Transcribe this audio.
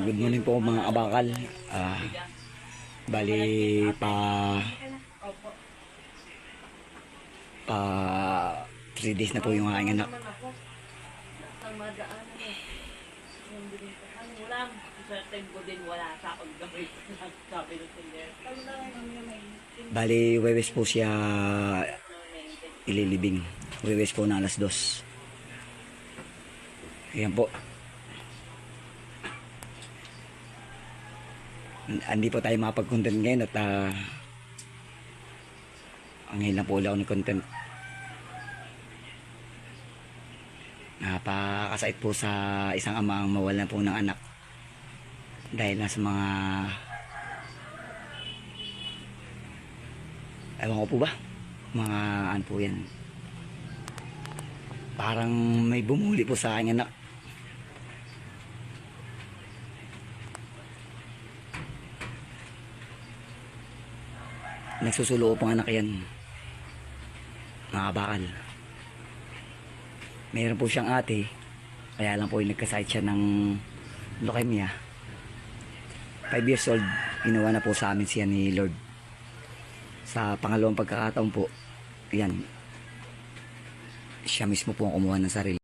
Good morning po mga kabakal. Bali pa 3 days na po yung aking anak. Bali wewes po siya ililibing. Wewes po na alas 2. Ayan po. Hindi po tayo makapag-content ngayon at ngayon lang po ulit ako ng content. Napakasait po sa isang ama ang mawalan po ng anak dahil na sa mga ewan ko po ba mga ano po yan, parang may bumuli po sa aking anak. Nagsusulo po ang anak yan mga bakal. Mayroon po siyang ate, kaya lang po yung nagkasakit siya ng leukemia. 5 years old, inuwa na po sa amin siya ni Lord. Sa pangalawang pagkakataon po, yan, siya mismo po ang kumuha ng sarili.